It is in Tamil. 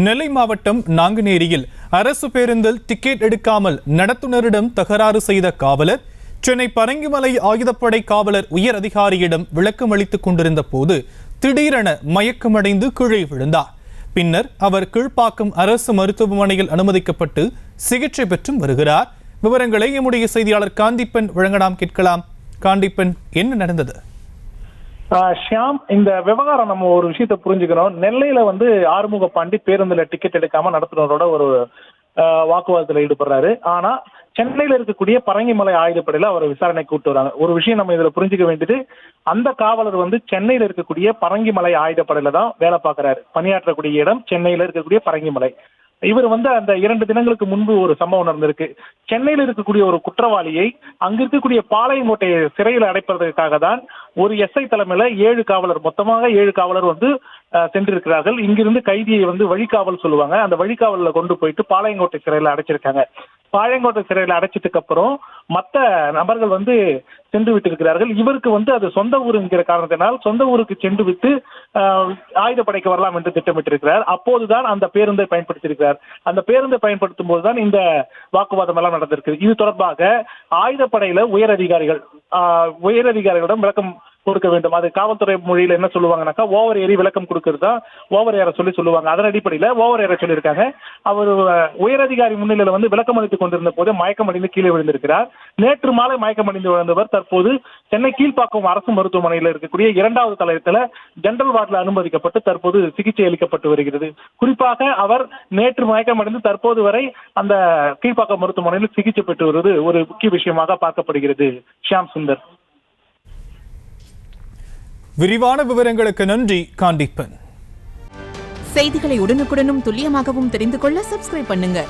நெல்லை மாவட்டம் நாங்குநேரியில் அரசு பேருந்தில் டிக்கெட் எடுக்காமல் நடத்துனரிடம் தகராறு செய்த காவலர் சென்னை பரங்கிமலை ஆயுதப்படை காவலர் உயர் அதிகாரியிடம் விளக்கம் அளித்துக் கொண்டிருந்த போது திடீரென மயக்கமடைந்து கீழே விழுந்தார். பின்னர் அவர் கீழ்ப்பாக்கம் அரசு மருத்துவமனையில் அனுமதிக்கப்பட்டு சிகிச்சை பெற்றும் வருகிறார். விவரங்களை எம்முடைய செய்தியாளர் காந்திப்பன் வழங்கலாம், கேட்கலாம். காந்திப்பன், என்ன நடந்தது? ஷியாம், இந்த விவகாரம் நம்ம ஒரு விஷயத்தை புரிஞ்சுக்கணும். நெல்லையில ஆறுமுக பாண்டி பேருந்துல டிக்கெட் எடுக்காம நடத்துனரோட ஒரு வாக்குவாதத்தில் ஈடுபடுறாரு. ஆனா சென்னையில இருக்கக்கூடிய பரங்கிமலை ஆயுதப்படையில அவரை விசாரணை கூட்டு வராங்க. ஒரு விஷயம் நம்ம இதுல புரிஞ்சுக்க வேண்டியது, அந்த காவலர் சென்னையில இருக்கக்கூடிய பரங்கிமலை ஆயுதப்படையில தான் வேலை பார்க்கிறாரு. பணியாற்றக்கூடிய இடம் சென்னையில இருக்கக்கூடிய பரங்கிமலை. இவர் அந்த 2 தினங்களுக்கு முன்பு ஒரு சம்பவம் நடந்திருக்கு. சென்னையில் இருக்கக்கூடிய ஒரு குற்றவாளியை அங்க இருக்கக்கூடிய பாளையங்கோட்டை சிறையில் அடைப்பதற்காக தான் ஒரு எஸ்ஐ தலைமையில 7 காவலர், மொத்தமாக 7 காவலர் சென்றிருக்கிறார்கள். இங்கிருந்து கைதியை வழிகாவல் சொல்லுவாங்க. அந்த வழிகாவல்ல கொண்டு போயிட்டு பாளையங்கோட்டை சிறையில் அடைச்சிருக்காங்க. பாளையங்கோட்டை சிறையில் அடைச்சதுக்கு அப்புறம் மற்ற நபர்கள் சென்று விட்டு இருக்கிறார்கள். இவருக்கு அது சொந்த ஊர் என்கிற காரணத்தினால் சொந்த ஊருக்கு சென்று விட்டு ஆயுதப்படைக்கு வரலாம் என்று திட்டமிட்டிருக்கிறார். அப்போதுதான் அந்த பேருந்தை பயன்படுத்தியிருக்கிறார். அந்த பேருந்தை பயன்படுத்தும் போதுதான் இந்த வாக்குவாதம் எல்லாம் நடந்திருக்கு. இது தொடர்பாக ஆயுதப்படையில உயரதிகாரிகளிடம் விளக்கம் கொடுக்க வேண்டும். அது காவல்துறை மொழியில என்ன சொல்லுவாங்கன்னாக்கா, ஓவர் ஏறி விளக்கம் கொடுக்கறதா ஓவர் ஏற சொல்லுவாங்க. அதன் அடிப்படையில ஓவர் ஏற சொல்லியிருக்காங்க. அவர் உயரதிகாரி முன்னிலையில விளக்கம் அளித்துக் கொண்டிருந்த போது மயக்கம் அடைந்து கீழே விழுந்திருக்கிறார். நேற்று மாலை மயக்கம் அடைந்து விழுந்தவர் தற்போது சென்னை கீழ்ப்பாக்கம் அரசு மருத்துவமனையில் இருக்கக்கூடிய 2வது தளத்தில் ஜெனரல் வார்டில் அனுமதிக்கப்பட்டு தற்போது சிகிச்சை அளிக்கப்பட்டு வருகிறது. குறிப்பாக அவர் நேற்று மயக்கம் அடைந்து தற்போது வரை அந்த கீழ்ப்பாக்கம் மருத்துவமனையில் சிகிச்சை பெற்று வருவது ஒரு முக்கிய விஷயமாக பார்க்கப்படுகிறது. ஷியாம் சுந்தர். விரிவான விவரங்களுக்கு நன்றி காந்திப்பன். செய்திகளை உடனுக்குடனும் துல்லியமாகவும் தெரிந்து கொள்ள சப்ஸ்கிரைப் பண்ணுங்க.